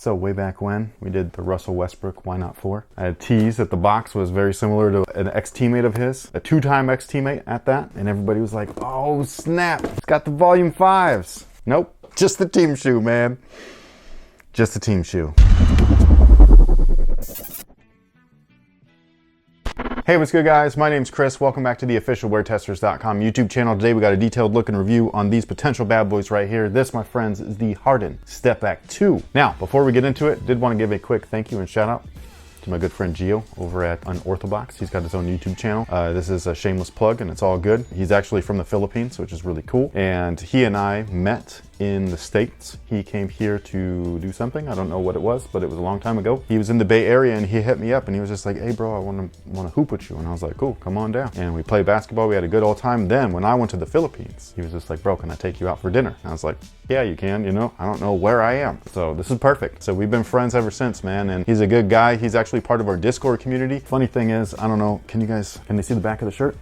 So way back when we did the Russell Westbrook Why Not 4, I had teased that the box was very similar to an ex-teammate of his, a two-time ex-teammate at that, and everybody was like, oh snap, it's got the volume 5s. Nope, just the team shoe, man. Just the team shoe. Hey, what's good guys? My name's Chris. Welcome back to the official WearTesters.com YouTube channel. Today we got a detailed look and review on these potential bad boys right here. This, my friends, is the Harden Stepback 2. Now, before we get into it, did want to give a quick thank you and shout out to my good friend Gio over at Unorthobox. He's got his own YouTube channel. This is a shameless plug and it's all good. He's actually from the Philippines, which is really cool. And he and I met in the States. He came here to do something. I don't know what it was, but it was a long time ago. He was in the Bay Area and he hit me up and he was just like, hey bro, I want to hoop with you. And I was like, cool, come on down. And we played basketball. We had a good old time. Then when I went to the Philippines, he was just like, bro, can I take you out for dinner? And I was like, yeah, you can, you know, I don't know where I am. So this is perfect. So we've been friends ever since, man. And he's a good guy. He's actually part of our Discord community. Funny thing is, I don't know, can they see the back of the shirt?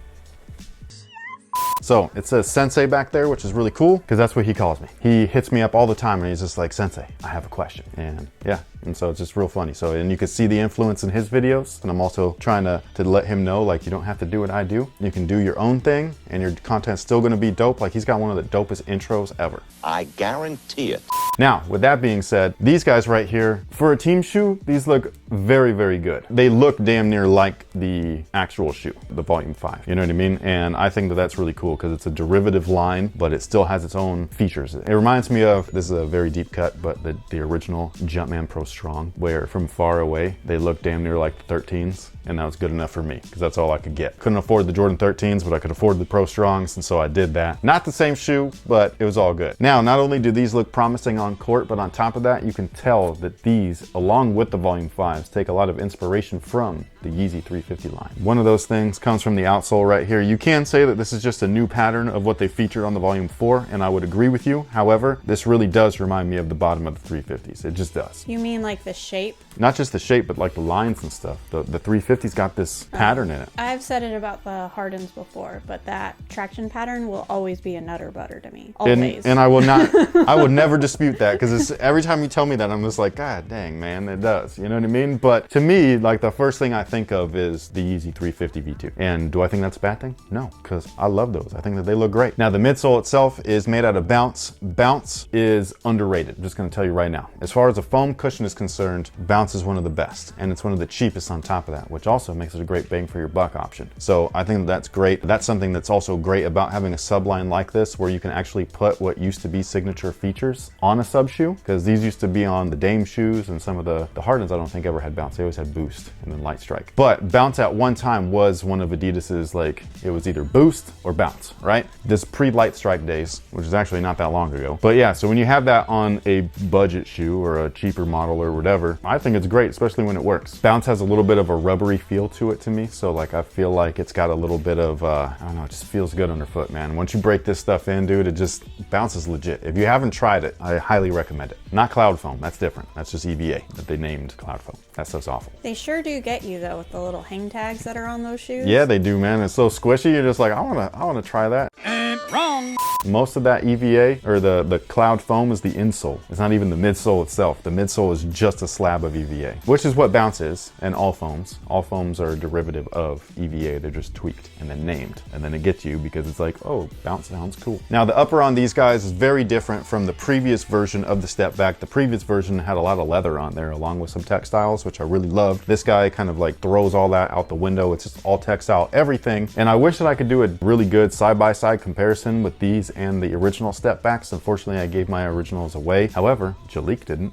So it says Sensei back there, which is really cool because that's what he calls me. He hits me up all the time and he's just like, Sensei, I have a question. And yeah, and so it's just real funny. So, and you can see the influence in his videos. And I'm also trying to let him know, like, you don't have to do what I do. You can do your own thing and your content's still gonna be dope. Like he's got one of the dopest intros ever. I guarantee it. Now, with that being said, these guys right here, for a team shoe, these look very, very good. They look damn near like the actual shoe, the Volume 5, you know what I mean? And I think that that's really cool because it's a derivative line, but it still has its own features. It reminds me of, this is a very deep cut, but the original Jumpman Pro Strong, where from far away, they look damn near like the 13s. And that was good enough for me because that's all I could get. Couldn't afford the Jordan 13s, but I could afford the Pro Strongs, and so I did that. Not the same shoe, but it was all good. Now, not only do these look promising on court, but on top of that, you can tell that these, along with the Volume 5s, take a lot of inspiration from the Yeezy 350 line. One of those things comes from the outsole right here. You can say that this is just a new pattern of what they featured on the Volume 4, and I would agree with you. However, this really does remind me of the bottom of the 350s. It just does. You mean like the shape? Not just the shape, but like the lines and stuff. The 350's got this pattern in it. I've said it about the Hardens before, but that traction pattern will always be a nutter butter to me. Always. And I will not, I would never dispute that because every time you tell me that, I'm just like, God dang, man, it does. You know what I mean? But to me, like the first thing I think of is the Yeezy 350 V2. And do I think that's a bad thing? No, because I love those. I think that they look great. Now the midsole itself is made out of Bounce. Bounce is underrated. I'm just gonna tell you right now. As far as a foam cushion is concerned, Bounce is one of the best. And it's one of the cheapest on top of that, which also makes it a great bang for your buck option. So I think that's great. That's something that's also great about having a subline like this, where you can actually put what used to be signature features on a sub shoe, because these used to be on the Dame shoes, and some of the Hardens I don't think ever had Bounce. They always had Boost and then Light Strike. But Bounce at one time was one of Adidas's, like, it was either Boost or Bounce, right? This pre-Light Strike days, which is actually not that long ago. But yeah, so when you have that on a budget shoe or a cheaper model or whatever, I think it's great, especially when it works. Bounce has a little bit of a rubbery feel to it to me. So like, I feel like it's got a little bit of, I don't know, it just feels good underfoot, man. Once you break this stuff in, dude, it just bounces legit. If you haven't tried it, I highly recommend it. Not Cloud Foam, that's different. That's just EVA that they named Cloud Foam. That stuff's awful. They sure do get you though with the little hang tags that are on those shoes. Yeah, they do, man. It's so squishy. You're just like, I wanna try that. And wrong. Most of that EVA or the Cloud Foam is the insole. It's not even the midsole itself. The midsole is just a slab of EVA, which is what Bounce is, and all foams. All foams are a derivative of EVA. They're just tweaked and then named, and then it gets you because it's like, oh, Bounce sounds cool. Now the upper on these guys is very different from the previous version of the Stepback. The previous version had a lot of leather on there along with some textiles, which I really loved. This guy kind of like throws all that out the window. It's just all textile, everything. And I wish that I could do a really good side-by-side comparison with these and the original Stepbacks. Unfortunately, I gave my originals away. However, Jalik didn't.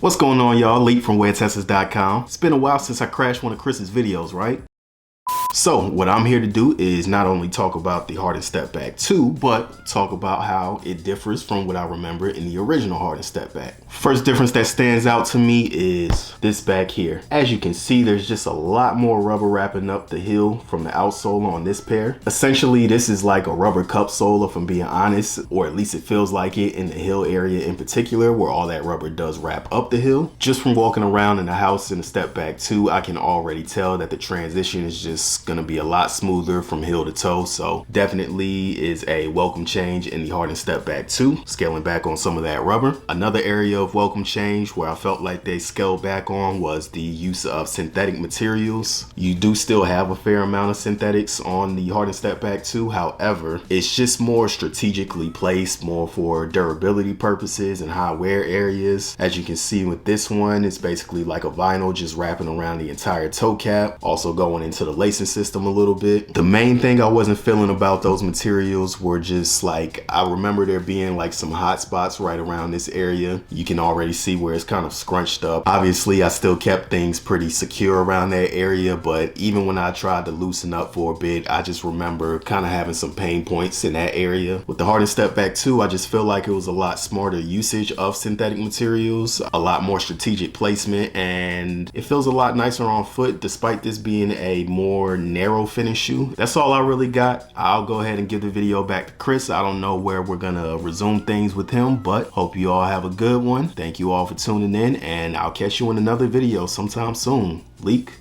What's going on, y'all? Lee from WearTesters.com. It's been a while since I crashed one of Chris's videos, right? So what I'm here to do is not only talk about the Harden Stepback 2, but talk about how it differs from what I remember in the original Harden Stepback. First difference that stands out to me is this back here. As you can see, there's just a lot more rubber wrapping up the heel from the outsole on this pair. Essentially, this is like a rubber cup sole, if I'm being honest, or at least it feels like it in the heel area in particular, where all that rubber does wrap up the heel. Just from walking around in the house in the Stepback 2, I can already tell that the transition is just gonna be a lot smoother from heel to toe. So definitely is a welcome change in the Harden Stepback 2, scaling back on some of that rubber. Another area of welcome change where I felt like they scaled back on was the use of synthetic materials. You do still have a fair amount of synthetics on the Harden Stepback 2. However, it's just more strategically placed, more for durability purposes and high wear areas. As you can see with this one, it's basically like a vinyl just wrapping around the entire toe cap, also going into the lacing system a little bit. The main thing I wasn't feeling about those materials were just like, I remember there being like some hot spots right around this area. You can already see where it's kind of scrunched up. Obviously, I still kept things pretty secure around that area, but even when I tried to loosen up for a bit, I just remember kind of having some pain points in that area. With the Harden Stepback 2, I just feel like it was a lot smarter usage of synthetic materials, a lot more strategic placement, and it feels a lot nicer on foot despite this being a more narrow finish shoe. That's all I really got. I'll go ahead and give the video back to Chris. I don't know where we're gonna resume things with him, but hope you all have a good one. Thank you all for tuning in, and I'll catch you in another video sometime soon. Leak.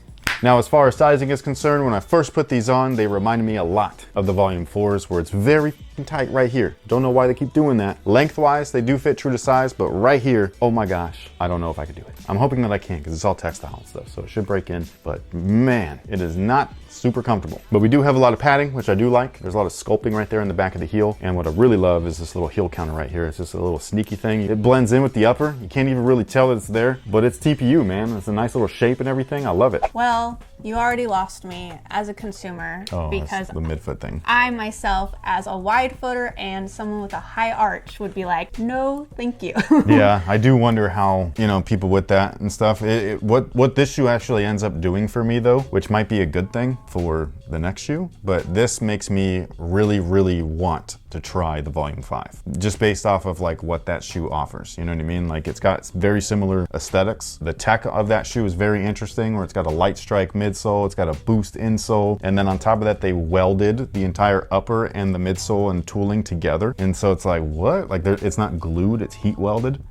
Now, as far as sizing is concerned, when I first put these on, they reminded me a lot of the Volume 4s, where it's very tight right here. Don't know why they keep doing that. Lengthwise, they do fit true to size, but right here, oh my gosh, I don't know if I could do it. I'm hoping that I can, because it's all textile and stuff, so it should break in, but man, it is not super comfortable. But we do have a lot of padding, which I do like. There's a lot of sculpting right there in the back of the heel, and what I really love is this little heel counter right here. It's just a little sneaky thing. It blends in with the upper. You can't even really tell that it's there, but it's TPU, man. It's a nice little shape and everything. I love it. Well, you already lost me as a consumer because the midfoot thing. I myself, as a wide footer and someone with a high arch, would be like, no, thank you. Yeah, I do wonder how, you know, people with that and stuff, what this shoe actually ends up doing for me though, which might be a good thing for the next shoe, but this makes me really, really want to try the Volume 5, just based off of like what that shoe offers. You know what I mean? Like, it's got very similar aesthetics. The tech of that shoe is very interesting, where it's got a light strike midsole, it's got a boost insole, and then on top of that, they welded the entire upper and the midsole and tooling together. And so it's like, what? Like, it's not glued, it's heat welded.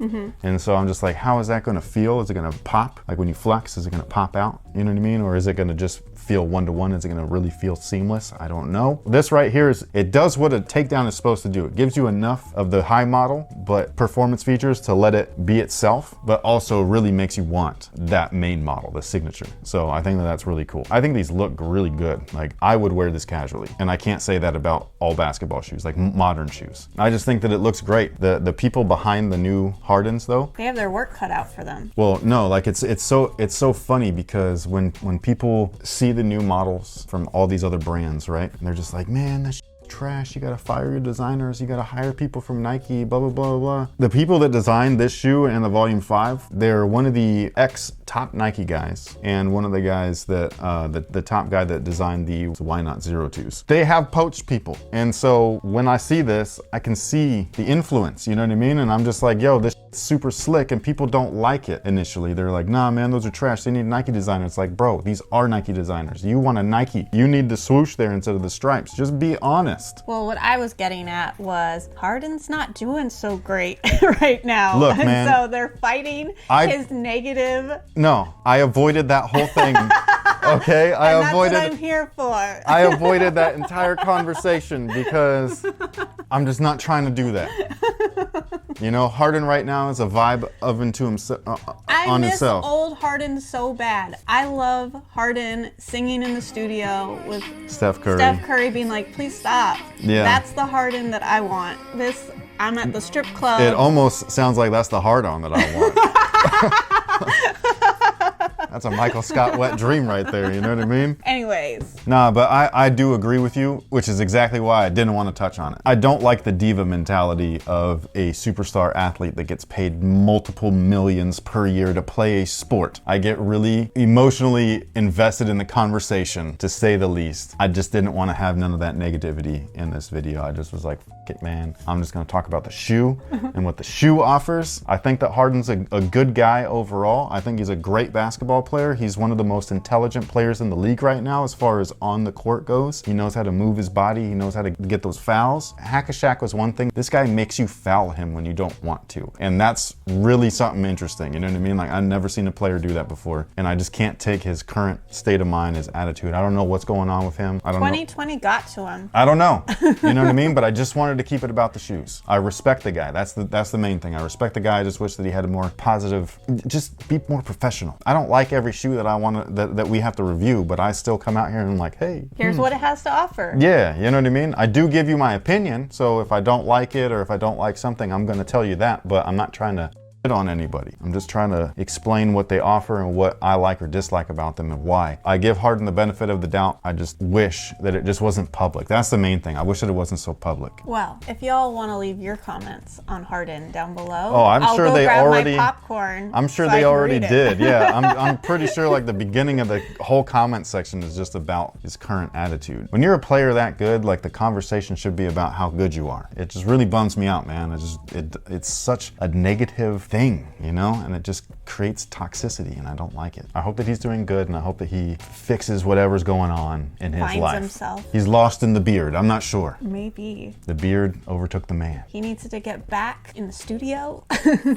And so I'm just like, how is that gonna feel? Is it gonna pop? Like when you flex, is it gonna pop out? You know what I mean? Or is it gonna just feel one-to-one? Is it gonna really feel seamless? I don't know. This right here it does what a takedown is supposed to do. It gives you enough of the high model, but performance features to let it be itself, but also really makes you want that main model, the signature. So I think that that's really cool. I think these look really good. Like, I would wear this casually, and I can't say that about all basketball shoes, like modern shoes. I just think that it looks great. The people behind the new Hardens though, They have their work cut out for them. well, no, like it's so funny, because when people see the new models from all these other brands, right? And they're just like, man, that's trash. You gotta fire your designers. You gotta hire people from Nike, blah, blah, blah, blah. The people that designed this shoe and the Volume 5, they're one of the top Nike guys and one of the guys that, the top guy that designed the Why Not 02s. They have poached people. And so when I see this, I can see the influence, you know what I mean? And I'm just like, yo, this is super slick, and people don't like it initially. They're like, nah, man, those are trash. They need Nike designers. It's like, bro, these are Nike designers. You want a Nike. You need the swoosh there instead of the stripes. Just be honest. Well, what I was getting at was Harden's not doing so great right now. Look, man, and so they're fighting his negative. No, I avoided that whole thing. Okay, That's what I'm here for. I avoided that entire conversation because I'm just not trying to do that. You know, Harden right now is a vibe of into himself. I miss old Harden so bad. I love Harden singing in the studio with Steph Curry. Steph Curry being like, please stop. Yeah. That's the Harden that I want. I'm at the strip club. It almost sounds like that's the hard-on that I want. That's a Michael Scott wet dream right there, you know what I mean? Anyways. Nah, but I do agree with you, which is exactly why I didn't want to touch on it. I don't like the diva mentality of a superstar athlete that gets paid multiple millions per year to play a sport. I get really emotionally invested in the conversation, to say the least. I just didn't want to have none of that negativity in this video. I just was like, fuck it, man. I'm just going to talk about the shoe and what the shoe offers. I think that Harden's a good guy overall. I think he's a great basketball player. He's one of the most intelligent players in the league right now as far as on the court goes. He knows how to move his body. He knows how to get those fouls. Hack-a-Shaq was one thing. This guy makes you foul him when you don't want to. And that's really something interesting. You know what I mean? Like, I've never seen a player do that before. And I just can't take his current state of mind, his attitude. I don't know what's going on with him. I don't know. 2020 got to him. I don't know. You know what I mean? But I just wanted to keep it about the shoes. I respect the guy. That's the main thing. I respect the guy. I just wish that he had a more positive, just be more professional. I don't like every shoe that I want to, that we have to review, but I still come out here and I'm like, hey. Here's what it has to offer. Yeah, you know what I mean? I do give you my opinion. So if I don't like it or if I don't like something, I'm going to tell you that, but I'm not trying to shit on anybody. I'm just trying to explain what they offer and what I like or dislike about them and why. I give Harden the benefit of the doubt. I just wish that it just wasn't public. That's the main thing. I wish that it wasn't so public. Well, if y'all want to leave your comments on Harden down below, oh, I'm sure they already. My popcorn. I'm sure they already did. Yeah, I'm pretty sure like the beginning of the whole comment section is just about his current attitude. When you're a player that good, like the conversation should be about how good you are. It just really bums me out, man. It's such a negative thing, you know, and it just creates toxicity, and I don't like it. I hope that he's doing good, and I hope that he fixes whatever's going on in his life. Finds himself. He's lost in the beard. I'm not sure. Maybe. The beard overtook the man. He needs to get back in the studio.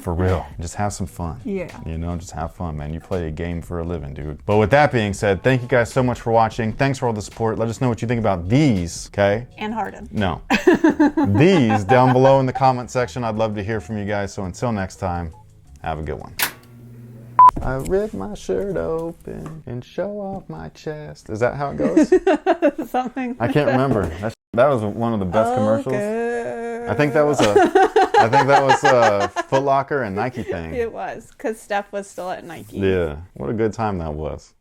For real. Just have some fun. Yeah. You know, just have fun, man. You play a game for a living, dude. But with that being said, thank you guys so much for watching. Thanks for all the support. Let us know what you think about these, okay? And Harden. No. These down below in the comment section. I'd love to hear from you guys. So until next time, have a good one. I rip my shirt open and show off my chest. Is that how it goes? Something. I can't remember. That was one of the best commercials. Good. I think that was a Foot Locker and Nike thing. It was, because Steph was still at Nike. Yeah. What a good time that was.